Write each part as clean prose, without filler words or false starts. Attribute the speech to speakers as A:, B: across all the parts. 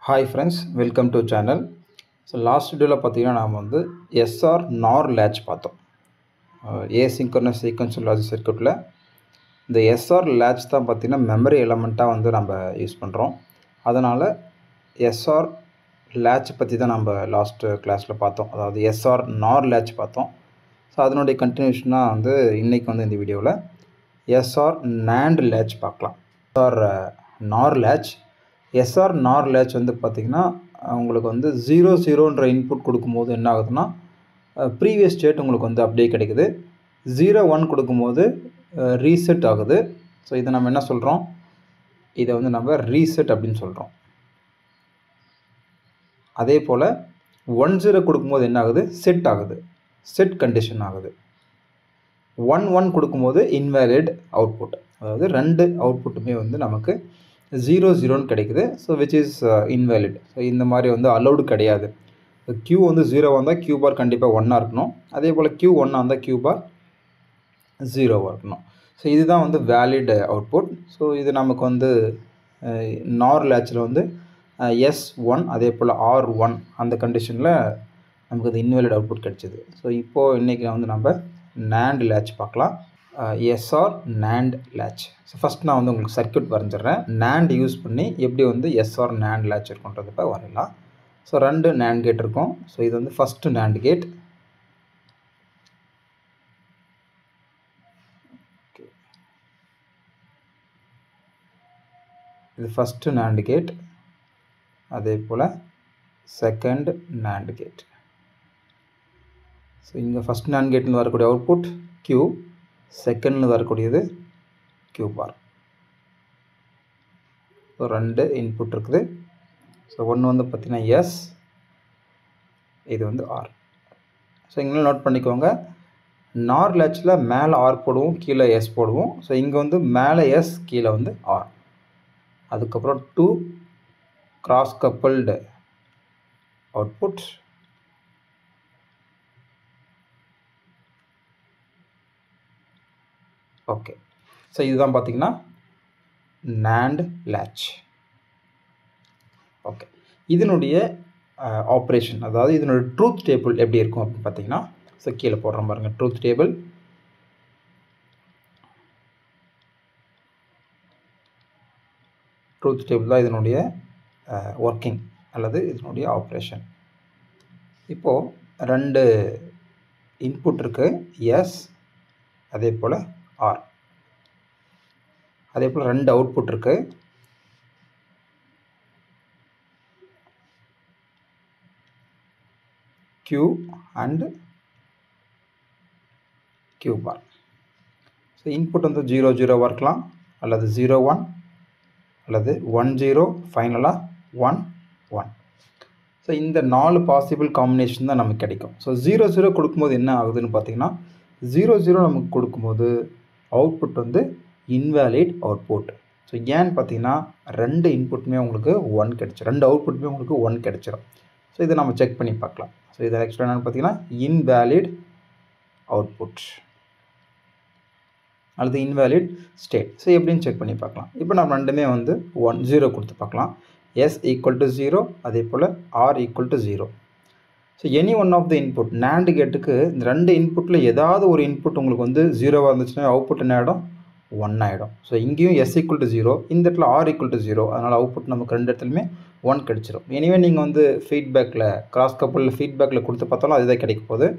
A: Hi friends, welcome to channel. So last video la pathina naam vandu SR NOR latch paathom. Asynchronous sequential logic circuit la இந்த SR latch தான் pathina memory element ah vandu நம்ம use பண்றோம். அதனால SR latch பத்தி தான் நம்ம last கிளாஸ்ல பார்த்தோம். அதாவது SR NOR latch பார்த்தோம். ஸோ அதனுடைய கண்டினியூஷனா வந்து இன்னைக்கு வந்து இந்த வீடியோவில் SR NAND latch பார்க்கலாம். SR NOR latch SR NOR latch வந்து பார்த்திங்கன்னா உங்களுக்கு வந்து 0 இன்புட் கொடுக்கும்போது என்ன ஆகுதுன்னா ப்ரீவியஸ் ஸ்டேட் உங்களுக்கு வந்து அப்படியே கிடைக்குது. 0 கொடுக்கும்போது ரீசெட் ஆகுது. ஸோ இதை நம்ம என்ன சொல்கிறோம், இதை வந்து நம்ம ரீசெட் அப்படின்னு சொல்கிறோம். அதே போல் 10 கொடுக்கும்போது என்ன ஆகுது, செட் ஆகுது, செட் கண்டிஷன் ஆகுது. 11 கொடுக்கும்போது இன்வேலிட் அவுட்புட், அதாவது ரெண்டு அவுட்புட்டுமே வந்து நமக்கு 0 கிடைக்குது. So which is invalid. So இந்த மாதிரி வந்து அலௌடு கிடையாது. Q வந்து 0 வந்தால் Q பார் கண்டிப்பாக 1 இருக்கணும். அதே போல் Q 1 இருந்தால் Q பார் 0 இருக்கணும். ஸோ இதுதான் வந்து வேலிட் அவுட்புட். ஸோ இது நமக்கு வந்து நார் லேட்சில் வந்து S1 அதே போல் R1 அந்த கண்டிஷனில் நமக்கு அது இன்வேலிட் அவுட்புட் கிடைச்சிது. ஸோ இப்போது இன்றைக்கி வந்து நம்ம NAND லேட்ச் பார்க்கலாம். SR NAND latch. So first நான் வந்து உங்களுக்கு சர்க்யூட் வரைஞ்சிட்றேன். NAND யூஸ் பண்ணி எப்படி வந்து SR NAND latch இருக்குன்றதுப்ப வரையலாம். ஸோ ரெண்டு NAND கேட் இருக்கும். ஸோ இது வந்து ஃபஸ்ட்டு NAND கேட். இது ஃபஸ்ட்டு NAND கேட். அதே போல் செகண்ட் NAND கேட். ஸோ இங்கே ஃபஸ்ட் NAND கேட்லேருந்து வரக்கூடிய அவுட்புட் Q, செகண்ட்லேருந்து வரக்கூடியது Q பார். ஸோ ரெண்டு இன்புட் இருக்குது. ஸோ ஒன்று வந்து பார்த்திங்கன்னா S, இது வந்து R. ஸோ இங்கே நோட் பண்ணிக்கோங்க, நார் லேட்சில் மேலே R போடுவோம், கீழே S போடுவோம். ஸோ இங்கே வந்து மேலே S, கீழே வந்து R. அதுக்கப்புறம் 2 cross coupled output. Okay, so இதுதான் பார்த்திங்கன்னா NAND latch. ஓகே, இதனுடைய ஆப்ரேஷன், அதாவது இதனுடைய ட்ரூத் டேபிள் எப்படி இருக்கும் அப்படின்னு பார்த்தீங்கன்னா, ஸோ கீழே போடுறோம் பாருங்கள், ட்ரூத் டேபிள். ட்ரூத் டேபிள் தான் இதனுடைய ஒர்க்கிங் அல்லது இதனுடைய ஆப்ரேஷன். இப்போது ரெண்டு இன்புட் இருக்குது, S அதே போல் R. அதே போல் ரெண்டு அவுட்புட் இருக்குது. Q and Q bar. So input வந்து 0 இருக்கலாம், அல்லது 0 1 அல்லது 1 0, ஃபைனலாக 1 1. ஸோ இந்த 4 பாசிபிள் காம்பினேஷன் தான் நமக்கு கிடைக்கும். ஸோ 0 கொடுக்கும்போது என்ன ஆகுதுன்னு பார்த்தீங்கன்னா, 0 நமக்கு கொடுக்கும்போது அவுட்புட் வந்து இன்வேலிட் அவுட்புட். ஸோ ஏன்னு பார்த்தீங்கன்னா ரெண்டு இன்புட்டுமே உங்களுக்கு 1 கிடைச்சிடும், ரெண்டு அவுட்புட்டுமே உங்களுக்கு 1 கிடைச்சிடும். ஸோ இதை நம்ம செக் பண்ணி பார்க்கலாம். ஸோ இதை ஆக்சுவலாக என்னென்னு பார்த்தீங்கன்னா இன்வேலிட் அவுட்புட் அல்லது இன்வேலிட் ஸ்டேட். ஸோ எப்படின்னு செக் பண்ணி பார்க்கலாம். இப்போ நம்ம ரெண்டுமே வந்து 0 கொடுத்து பார்க்கலாம். S ஈக்குவல் டு 0, அதே போல் R equal to 0. So any one of the input NAND கேட்டுக்கு இந்த ரெண்டு இன்புட்டில் ஏதாவது ஒரு இன்புட் உங்களுக்கு வந்து 0 இருந்துச்சுன்னா அவுட்புட் என்ன ஆகிடும், 1 ஆகிடும். ஸோ இங்கேயும் S ஈக்குவல் டு 0, இந்த இடத்துல R ஈக்குவல் டு 0. அதனால் அவுட்புட் நமக்கு ரெண்டு இடத்துலையுமே 1 கிடைச்சிடும். எனிவே நீங்கள் வந்து ஃபீட்பேக்கில் கிராஸ் கப்பிளில் ஃபீட்பேக்கில் கொடுத்து பார்த்தாலும் அதுதான் கிடைக்க போகுது.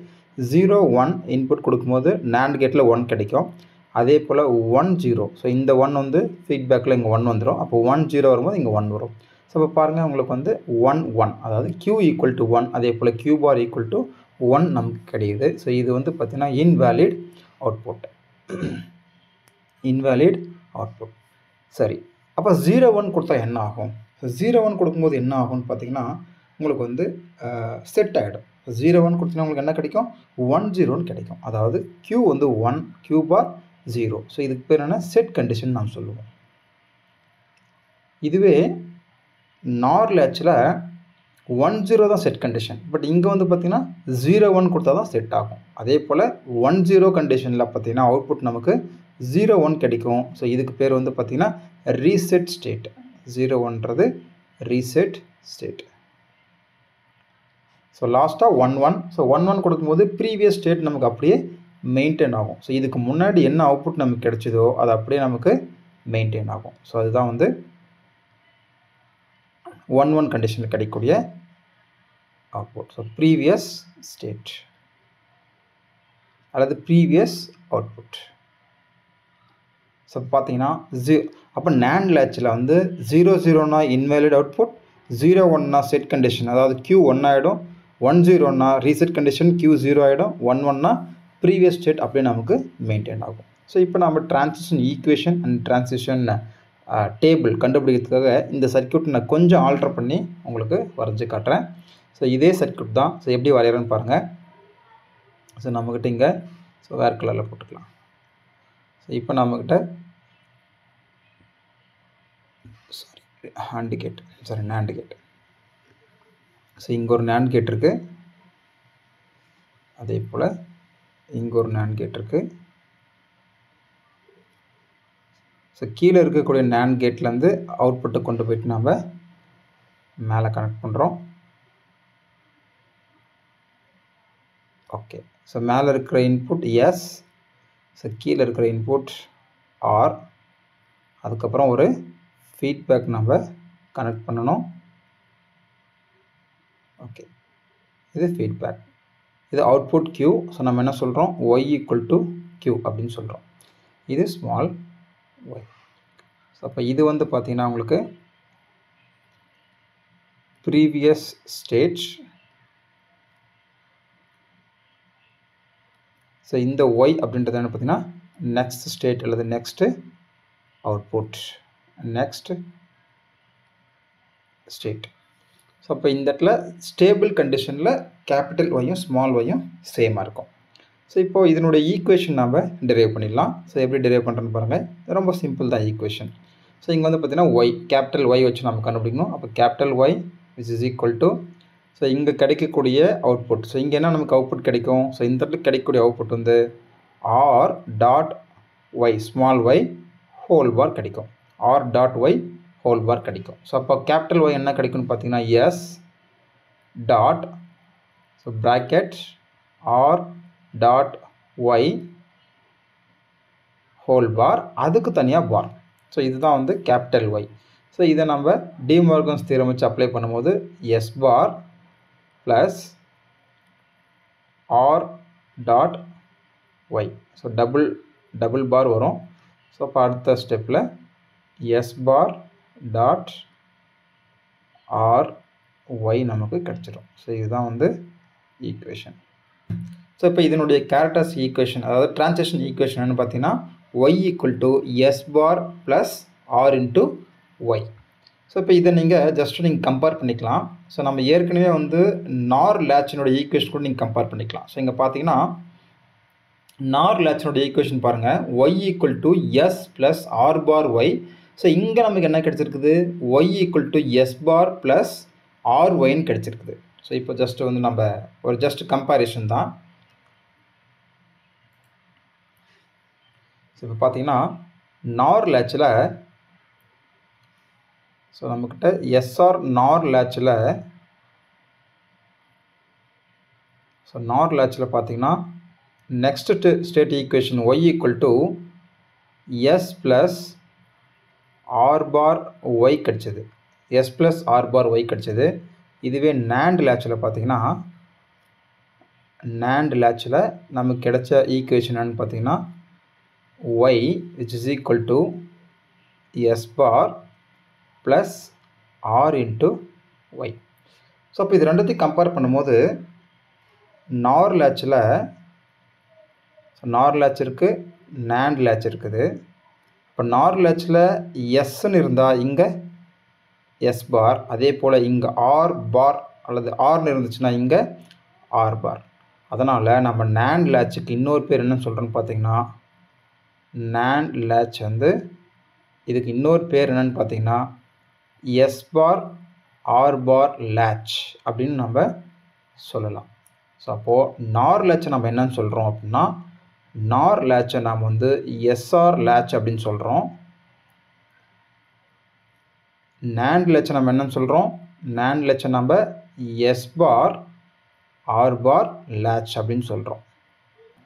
A: 0 1 இன்புட் கொடுக்கும்போது NAND கேட்டில் 1 கிடைக்கும். அதே போல் 1 0. ஸோ இந்த 1 வந்து ஃபீட்பேக்கில் இங்கே 1 வந்துடும். அப்போ 1 0 வரும்போது இங்கே 1 வரும். ஸோ இப்போ பாருங்கள், உங்களுக்கு வந்து 1 1, அதாவது Q ஈக்குவல் டு 1, அதே போல் Q பார் ஈக்குவல் டு 1 நமக்கு கிடைக்குது. ஸோ இது வந்து பார்த்திங்கன்னா இன்வேலிட் அவுட்புட், இன்வேலிட் அவுட்புட். சரி, அப்போ 0 1 கொடுத்தா என்ன ஆகும்? ஸோ 0 1 கொடுக்கும்போது என்ன ஆகும்னு பார்த்தீங்கன்னா உங்களுக்கு வந்து செட் ஆகிடும். 0 1 கொடுத்தீங்கன்னா உங்களுக்கு என்ன கிடைக்கும், 1 0 கிடைக்கும். அதாவது Q வந்து 1, Q பார் 0. ஸோ இதுக்கு பேர் என்ன, செட் கண்டிஷன் நாம் சொல்லுவோம். இதுவே நார் லேட்சில் 1 0 தான் செட் கண்டிஷன். பட் இங்கே வந்து பார்த்திங்கன்னா 0 1 கொடுத்தா தான் செட் ஆகும். அதே போல் 1 0 கண்டிஷனில் பார்த்திங்கன்னா அவுட்புட் நமக்கு 0 1 கிடைக்கும். ஸோ இதுக்கு பேர் வந்து பார்த்திங்கன்னா ரீசெட் ஸ்டேட். 0 1ன்றது ரீசெட் ஸ்டேட். ஸோ லாஸ்ட்டாக 1 1. ஸோ 1 1 கொடுக்கும்போது ப்ரீவியஸ் ஸ்டேட் நமக்கு அப்படியே மெயின்டைன் ஆகும். ஸோ இதுக்கு முன்னாடி என்ன அவுட்புட் நமக்கு கிடைச்சதோ அது அப்படியே நமக்கு மெயின்டைன் ஆகும். ஸோ அதுதான் வந்து 1 1 கண்டிஷனில் கிடைக்கக்கூடிய அவுட்புட். ஸோ ப்ரீவியஸ் ஸ்டேட் அல்லது ப்ரீவியஸ் அவுட்புட். ஸோ பார்த்தீங்கன்னா அப்போ NAND லேட்சில் வந்து 0 0னா இன்வேலிட் அவுட்புட், 0 1னா செட் கண்டிஷன், அதாவது Q 1 ஆகிடும், 1 0னா ரீசெட் கண்டிஷன் Q 0 ஆகிடும், 1 1னா ப்ரீவியஸ் ஸ்டேட் அப்படியே நமக்கு மெயின்டைன் ஆகும். ஸோ இப்போ நம்ம transition equation and transition table கண்டுபிடிக்கிறதுக்காக இந்த சர்க்யூட் நான் கொஞ்சம் ஆல்டர் பண்ணி உங்களுக்கு வரைஞ்சி காட்டுறேன். ஸோ இதே சர்க்யூட் தான். ஸோ எப்படி வரைகிறேன்னு பாருங்கள். ஸோ நம்மக்கிட்ட இங்கே வேறு கலரில் போட்டுக்கலாம். ஸோ இப்போ நம்மக்கிட்ட NAND கேட். ஸோ இங்கே ஒரு NAND கேட் இருக்குது, அதே போல் இங்கே ஒரு NAND கேட் இருக்குது. ஸோ கீழே இருக்கக்கூடிய NAND கேட்லேருந்து அவுட்புட்டை கொண்டு போயிட்டு நம்ம மேலே கனெக்ட் பண்ணுறோம். ஓகே. ஸோ மேலே இருக்கிற இன்புட் எஸ், ஸோ கீழே இருக்கிற இன்புட் ஆர். அதுக்கப்புறம் ஒரு ஃபீட்பேக் நம்ம கனெக்ட் பண்ணணும். ஓகே, இது ஃபீட்பேக், இது அவுட்புட் Q. ஸோ நம்ம என்ன சொல்கிறோம், y = Q அப்படின்னு சொல்கிறோம். இது ஸ்மால் y. ஸோ அப்போ இது வந்து பார்த்தீங்கன்னா உங்களுக்கு ப்ரீவியஸ் ஸ்டேட். ஸோ இந்த y அப்படின்றது என்ன பார்த்தீங்கன்னா நெக்ஸ்ட் ஸ்டேட் அல்லது next output, next state. So அப்போ இந்த இடத்துல ஸ்டேபிள் கண்டிஷனில் கேபிட்டல் ஒய்யும் ஸ்மால் ஒய்யும் சேமாக இருக்கும். ஸோ இப்போது இதனுடைய ஈக்குவேஷன் நம்ம டிரைவ் பண்ணிடலாம். ஸோ எப்படி டிரைவ் பண்ணுறேன்னு பாருங்கள். ரொம்ப சிம்பிள் தான் ஈக்குவேஷன். ஸோ இங்கே வந்து பார்த்தீங்கன்னா ஒய், கேபிட்டல் ஒய் வச்சு நம்ம கண்டுபிடிக்கணும். அப்போ கேபிட்டல் ஒய் = ஸோ இங்கே கிடைக்கக்கூடிய அவுட்புட். ஸோ இங்கே என்ன நமக்கு அவுட்புட் கிடைக்கும், ஸோ இந்த இடத்துல கிடைக்கக்கூடிய அவுட்புட் வந்து r.y ஸ்மால் y ஹோல் பார் கிடைக்கும், r.y ஹோல் பார் கிடைக்கும். ஸோ அப்போ கேபிட்டல் ஒய் என்ன கிடைக்கும்னு பார்த்தீங்கன்னா S dot, so bracket r.y whole bar, அதுக்கு தனியாக பார். ஸோ இதுதான் வந்து கேபிட்டல் ஒய். ஸோ இதை நம்ம டி மார்கன்ஸ் தியரம் வச்சு அப்ளை பண்ணும்போது S bar plus r.y, so double bar வரும். ஸோ அப்போ அடுத்த ஸ்டெப்பில் எஸ் பார் டாட் r.y நமக்கு கிடச்சிடும். ஸோ இதுதான் வந்து ஈக்குவேஷன். ஸோ இப்போ இதனுடைய கேரக்டர்ஸ் ஈக்குவேஷன், அதாவது டிரான்சிஷன் ஈக்குவேஷன் என்ன பார்த்தீங்கன்னா y = s bar + r × y. So இப்போ இதை நீங்கள் கம்பேர் பண்ணிக்கலாம். ஸோ நம்ம ஏற்கனவே வந்து நார் லேட்சினுடைய ஈக்குவேஷன் கூட நீங்கள் கம்பேர் பண்ணிக்கலாம். ஸோ இங்கே பார்த்தீங்கன்னா நார் லேட்சினுடைய ஈக்குவேஷன் பாருங்கள், y = s + r bar y. So இங்கே நமக்கு என்ன கிடச்சிருக்குது, y = s bar + ryன்னு கிடச்சிருக்குது. ஸோ இப்போ வந்து நம்ம ஒரு கம்பேரிஷன் தான். ஸோ இப்போ பார்த்தீங்கன்னா நார் லேட்சில், ஸோ நம்மக்கிட்ட எஸ்ஆர் நார் லேட்சில், ஸோ நார் லேட்சில் பார்த்தீங்கன்னா next state equation y = s + r bar y கிடச்சிது, s + r bar y கிடச்சிது. இதுவே NAND லேட்சில் பார்த்தீங்கன்னா, NAND லேட்சில் நமக்கு கிடைச்ச ஈக்குவேஷன் என்னன்னு பார்த்தீங்கன்னா y = s bar + r × y. So அப்போ இது ரெண்டுத்தையும் கம்பேர் பண்ணும்போது நார் லேட்சில், நார் லேட்ச் இருக்குது, NAND லேட்ச் இருக்குது. இப்போ நார் லேட்சில் எஸ்ன்னு இருந்தால் இங்கே எஸ் பார், அதே போல் இங்கே ஆர் பார் அல்லது ஆர்னு இருந்துச்சுன்னா இங்கே ஆர் பார். அதனால் நம்ம NAND லேட்சுக்கு இன்னொரு பேர் என்னன்னு சொல்கிறோன்னு பார்த்தீங்கன்னா, NAND லேட்ச் வந்து இதுக்கு இன்னொரு பேர் என்னன்னு பார்த்தீங்கன்னா எஸ் பார் ஆர் பார் லேட்ச் அப்படின்னு நம்ம சொல்லலாம். ஸோ அப்போது நார் லேட்சை நம்ம என்னன்னு சொல்கிறோம் அப்படின்னா, நார் லேட்சை நாம் வந்து எஸ்ஆர் லேட்ச் அப்படின்னு சொல்கிறோம். NAND லேட்சை நம்ம என்னன்னு சொல்கிறோம், NAND latch நம்ம S பார் R பார் latch அப்படின்னு சொல்கிறோம்.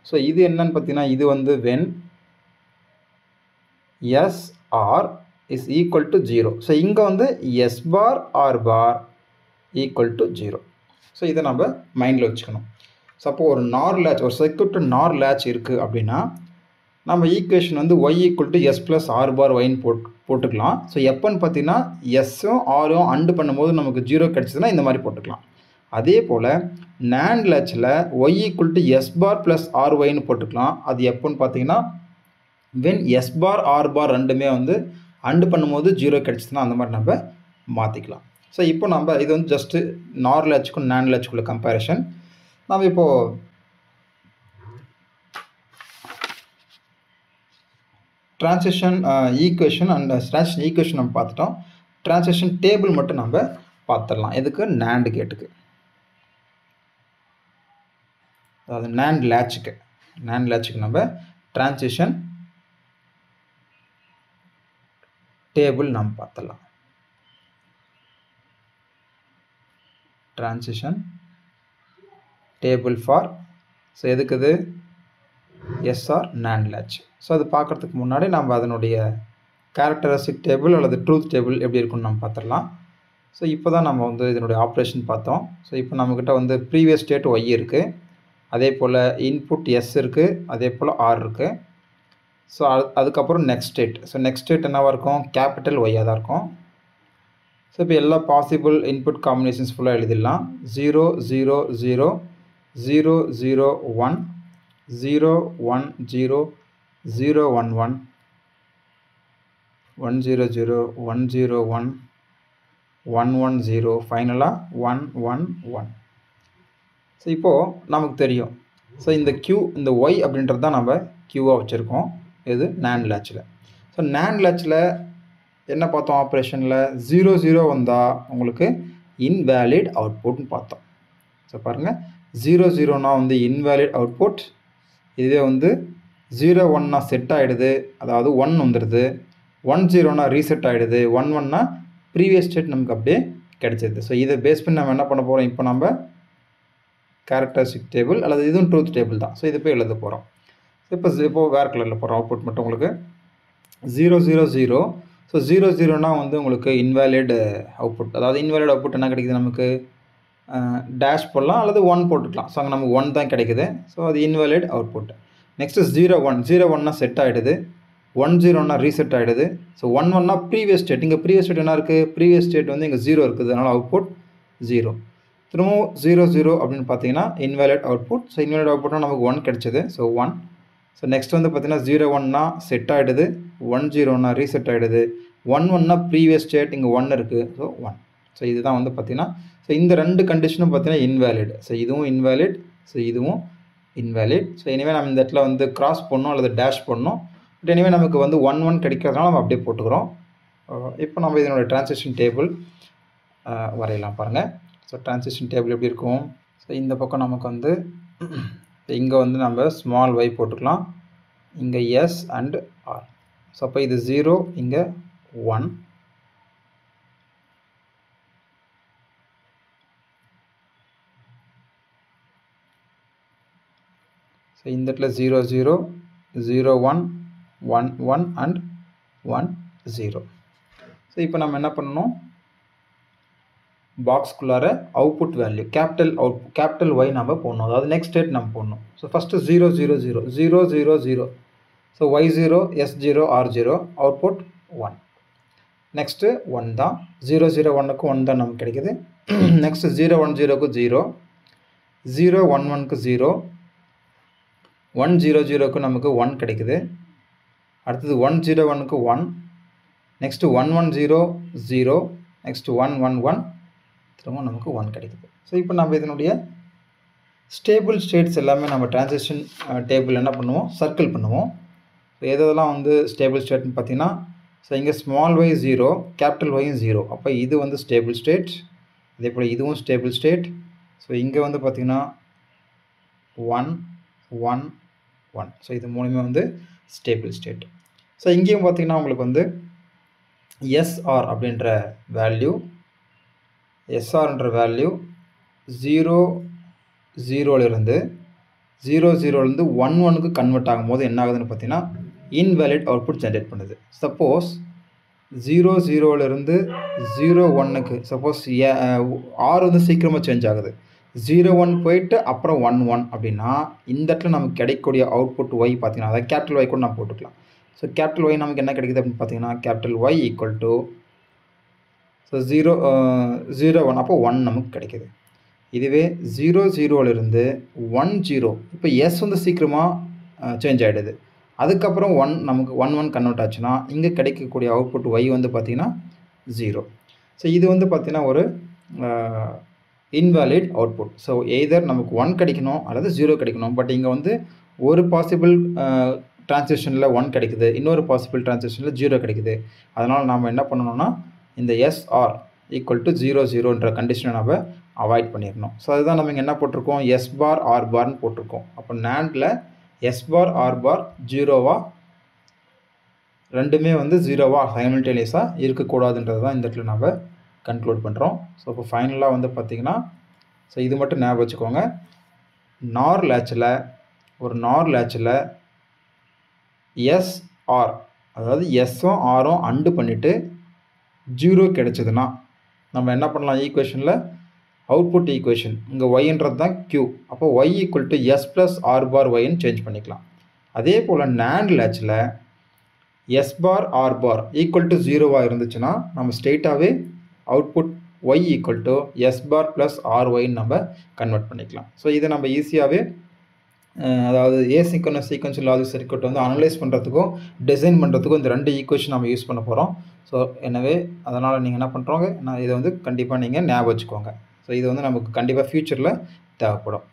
A: ஸோ இது என்னன்னு பார்த்தீங்கன்னா இது வந்து when S R is equal to 0. So இங்கே வந்து S bar R bar equal to 0. So இதை நம்ம மைண்டில் வச்சுக்கணும். ஸோ அப்போ ஒரு நார் லேட்ச் ஒரு சர்க்யூட் நார் லேட்ச் இருக்குது அப்படின்னா நம்ம ஈக்குவேஷன் வந்து y equal to S plus R bar ஒய்ன்னு போட்டுக்கலாம். ஸோ எப்போன்னு பார்த்தீங்கன்னா எஸ்ஸும் ஆரும் அண்டு பண்ணும்போது நமக்கு 0 கிடச்சிதுன்னா இந்த மாதிரி போட்டுக்கலாம். அதே போல் NAND லேட்சில் y equal to S bar plus R ஒய்ன்னு போட்டுக்கலாம். அது எப்போன்னு பார்த்தீங்கன்னா when S bar R bar ரெண்டுமே வந்து அண்டு பண்ணும்போது 0 கிடச்சிதுன்னா அந்த மாதிரி நம்ம மாற்றிக்கலாம். ஸோ இப்போ நம்ம இது வந்து ஜஸ்ட்டு நார் லேட்சுக்கும் NAND லேட்சுக்குள்ள கம்பேரிஷன். நம்ம இப்போது transition equation and transition equation நம்ம பார்த்துட்டோம். ட்ரான்சிஷன் டேபிள் மட்டும் நம்ம பார்த்துடலாம். எதுக்கு? NAND கேட்டுக்கு, அதாவது NAND லேட்சுக்கு நம்ம ட்ரான்சிஷன் டேபிள் நம்ம பார்த்துடலாம். ட்ரான்சிஷன் டேபிள் ஃபார் ஸோ எதுக்குது எஸ்ஆர் NAND லேட்ச். ஸோ அது பார்க்குறதுக்கு முன்னாடி நம்ம அதனுடைய கேரக்டரிஸ்டிக் டேபிள் அல்லது ட்ரூத் டேபிள் எப்படி இருக்குன்னு நம்ம பார்த்துடலாம். ஸோ இப்போ தான் நம்ம வந்து இதனுடைய ஆப்ரேஷன் பார்த்தோம். ஸோ இப்போ நம்மக்கிட்ட வந்து ப்ரீவியஸ் ஸ்டேட் ஒய் இருக்குது, அதே போல் இன்புட் எஸ் இருக்குது, அதே போல் ஆர் இருக்குது. ஸோ அதுக்கப்புறம் next state. So next state என்னவாக இருக்கும்? கேபிட்டல் ஒய்யாக தான் இருக்கும். ஸோ இப்போ எல்லா பாசிபிள் இன்புட் காம்பினேஷன்ஸ் ஃபுல்லாக எழுதிடலாம். 0 0 0 0 0 1 0 1 0 0 1 1 1 0 0 1 0 1 1 1 0 ஃபைனலாக 1 1 1. ஸோ இப்போது நமக்கு தெரியும். ஸோ இந்த Q இந்த Y அப்படின்றது தான் நம்ம Qவாக வச்சுருக்கோம். இது NAND லேட்சில். ஸோ NAND லேட்சில் என்ன பார்த்தோம்? ஆப்ரேஷனில் 0 0 வந்தால் உங்களுக்கு இன்வேலிட் அவுட்புட்னு பார்த்தோம். ஸோ பாருங்கள் 0 0னா வந்து இன்வேலிட் அவுட்புட். இதுவே வந்து 0 1னா செட் ஆகிடுது, அதாவது 1 வந்துடுது. 1 0னா ரீசெட் ஆகிடுது. 1 1னா ப்ரீவியஸ் ஸ்டேட் நமக்கு அப்படியே கிடைச்சிது. ஸோ இதை பேஸ் பண்ணி நம்ம என்ன பண்ண போகிறோம்? இப்போ நம்ம கேரக்டரிஸ்டிக் டேபிள் அல்லது இதுவும் ட்ரூத் டேபிள் தான். ஸோ இதை போய் எழுத போகிறோம். இப்போ வேறு கலரில் போகிறோம். அவுட்புட் மட்டும் உங்களுக்கு 0 0 0. ஸோ 0 0னா வந்து உங்களுக்கு இன்வேலிட் அவுட்புட். அதாவது இன்வேலிட் அவுட்புட் என்ன கிடைக்குது நமக்கு? டேஷ் போடலாம் அல்லது 1 போட்டுக்கலாம். ஸோ அங்கே நமக்கு 1 தான் கிடைக்குது. ஸோ அது இன்வேலிட் அவுட்புட். நெக்ஸ்ட்டு 0 1 0 1னா செட் ஆகிடுது. 1 0னா ரீசெட் ஆகிடுது. ஸோ 1 1னா ப்ரீவியஸ் ஸ்டேட். இங்கே ப்ரீவியஸ் ஸ்டேட் என்ன இருக்குது? ப்ரீவியஸ் ஸ்டேட் வந்து இங்கே 0 இருக்குது, அதனால் அவுட்புட் 0. திரும்பவும் 0 0 அப்படின்னு பார்த்தீங்கன்னா இன்வேலிட் அவுட்புட். ஸோ இன்வேலிட் அவுட்புட்னா நமக்கு 1 கிடைச்சது. ஸோ 1. ஸோ நெக்ஸ்ட் வந்து பார்த்தீங்கன்னா 0 1னா செட் ஆகிடுது. 1 0னா ரீசெட் ஆகிடுது. 1 1னா ப்ரீவியஸ் ஸ்டேட் இங்கே 1 இருக்குது. ஸோ 1. ஸோ இதுதான் வந்து பார்த்தீங்கன்னா ஸோ இந்த ரெண்டு கண்டிஷனும் பார்த்தீங்கன்னா இன்வேலிட். ஸோ இதுவும் இன்வேலிட், ஸோ இதுவும் இன்வேலிட். ஸோ எனிவே நம்ம இந்த இடத்துல வந்து கிராஸ் பண்ணணும் அல்லது டேஷ் பண்ணணும். பட் எனிவே நமக்கு வந்து 1 1 கிடைக்கிறதுனால நம்ம அப்படியே போட்டுக்கிறோம். இப்போ நம்ம இதனுடைய ட்ரான்சிஷன் டேபிள் வரையலாம் பாருங்கள். ஸோ ட்ரான்சிஷன் டேபிள் எப்படி இருக்கும்? ஸோ இந்த பக்கம் நமக்கு வந்து இங்கே வந்து நம்ம ஸ்மால் y போட்டுக்கலாம், இங்கே எஸ் அண்ட் ஆர். ஸோ அப்போ இது 0, இங்கே 1. ஸோ இந்த இடத்துல 0 0 0 1 1 1 அண்ட் 1 0. ஸோ இப்போ நம்ம என்ன பண்ணணும்? பாக்ஸ்குள்ளார அவுட்புட் வேல்யூ கேபிட்டல் ஒய் நம்ம போடணும், அதாவது நெக்ஸ்ட் ஸ்டேட் நம்ம போடணும். So first 0 0 0 0 0 0. So y0 s0 r0 output 1. Next 1 தான். 0 0 1க்கு 1 தான் நமக்கு கிடைக்குது. நெக்ஸ்ட்டு 0 1 0க்கு 0, 0 1 1க்கு 0, 1 0 0க்கு நமக்கு 1 கிடைக்குது. அடுத்தது 1 0 1க்கு 1, நெக்ஸ்ட்டு 1 1 0 0, நெக்ஸ்ட்டு 1 1 1, திரும்ப நமக்கு 1 கிடைக்குது. ஸோ இப்போ நம்ம இதனுடைய ஸ்டேபிள் ஸ்டேட்ஸ் எல்லாமே நம்ம ட்ரான்சிஷன் டேபிள் என்ன பண்ணுவோம்? சர்க்கிள் பண்ணுவோம். ஸோ எதெல்லாம் வந்து ஸ்டேபிள் ஸ்டேட்னு பார்த்தீங்கன்னா, ஸோ இங்கே ஸ்மால் y 0, கேபிட்டல் ஒய்யும் 0. அப்போ இது வந்து ஸ்டேபிள் ஸ்டேட். அதே போல் இதுவும் ஸ்டேபிள் ஸ்டேட். ஸோ இங்கே வந்து பார்த்திங்கன்னா 1 1 1. ஸோ இது மூணுமே வந்து ஸ்டேபிள் ஸ்டேட். ஸோ இங்கேயும் பார்த்திங்கன்னா உங்களுக்கு வந்து எஸ்ஆர் அப்படின்ற வேல்யூ எஸ்ஆர்ன்ற வேல்யூ 0 0லேருந்து 0 1 1க்கு கன்வெர்ட் ஆகும்போது என்ன ஆகுதுன்னு பார்த்தீங்கன்னா இன்வேலிட் அவுட்புட் ஜென்ரேட் பண்ணுது. சப்போஸ் 0 0லேருந்து 0 1க்கு சப்போஸ் ஆர் வந்து சீக்கிரமாக சேஞ்ச் ஆகுது. 0 1 போயிட்டு அப்புறம் 1 1 அப்படின்னா இந்த இடத்துல நமக்கு கிடைக்கக்கூடிய அவுட்புட் ஒய் பார்த்தீங்கன்னா அதாவது கேபிட்டல் ஒய் கூட நம்ம போட்டுக்கலாம். ஸோ கேபிட்டல் ஒய் நமக்கு என்ன கிடைக்குது அப்படின்னு பார்த்தீங்கன்னா capital Y equal to so 0 1 அப்போ 1 நமக்கு கிடைக்குது. இதுவே 0 0லேருந்து 1 0 இப்போ எஸ் வந்து சீக்கிரமாக சேஞ்ச் ஆகிடுது. அதுக்கப்புறம் நமக்கு 1 1 கன்வெர்ட் ஆச்சுன்னா இங்கே கிடைக்கக்கூடிய அவுட்புட் ஒய் வந்து பார்த்திங்கன்னா 0. ஸோ இது வந்து பார்த்திங்கன்னா ஒரு இன்வேலிட் அவுட்புட். ஸோ எய்தர் நமக்கு 1 கிடைக்கணும் அல்லது 0 கிடைக்கணும். பட் இங்கே வந்து ஒரு பாசிபிள் டிரான்சிஷனில் 1 கிடைக்குது, இன்னொரு பாசிபிள் டிரான்சிஷனில் 0 கிடைக்குது. அதனால் நாம் என்ன பண்ணணும்னா இந்த எஸ்ஆர் ஈக்குவல் டு 0 0ன்ற கண்டிஷனை நம்ம அவாய்ட் பண்ணிடணும். ஸோ அதுதான் நம்ம இங்கே என்ன போட்டிருக்கோம், எஸ் பார் ஆர் பார்னு போட்டிருக்கோம். அப்போ நேண்டில் எஸ் பார் ஆர் பார் 0வா ரெண்டுமே வந்து 0வா சைமல்டேனியஸாக இருக்கக்கூடாதுன்றது தான் இந்த இடத்துல நம்ம கன்க்ளூட் பண்ணுறோம். ஸோ இப்போ ஃபைனலாக வந்து பார்த்திங்கன்னா ஸோ இது மட்டும் ஞாபகம் வச்சுக்கோங்க. நார் லேட்சில் எஸ்ஆர் அதாவது எஸ்ஸும் ஆரும் அண்டு பண்ணிவிட்டு 0 கிடைச்சதுன்னா நம்ம என்ன பண்ணலாம், ஈக்குவேஷனில் அவுட்புட் ஈக்குவேஷன் இங்கே ஒய்ன்றது தான் க்யூ. அப்போ Y equal to S plus R bar ஒய்ன்னு சேஞ்ச் பண்ணிக்கலாம். அதே போல் நேண்ட் லேட்சில் S bar R bar equal to 0வாக இருந்துச்சுன்னா நம்ம ஸ்ட்ரெயிட்டாகவே output Y equal to S bar plus R ஒய்ன்னு நம்ம கன்வெர்ட் பண்ணிக்கலாம். ஸோ இதை நம்ம ஈஸியாகவே அதாவது ஏசிங்கனஸ் சீக்வென்ஷியல் லாஜிக் சர்க்யூட் வந்து அனலைஸ் பண்ணுறதுக்கும் டிசைன் பண்ணுறதுக்கும் இந்த 2 ஈக்குவேஷன் நம்ம யூஸ் பண்ண போகிறோம். ஸோ எனவே அதனால் நீங்கள் என்ன பண்ணுறோங்க, இதை வந்து கண்டிப்பாக நீங்கள் ஞாபகம் வச்சுக்கோங்க. ஸோ இது வந்து நமக்கு கண்டிப்பாக ஃப்யூச்சரில் தேவைப்படும்.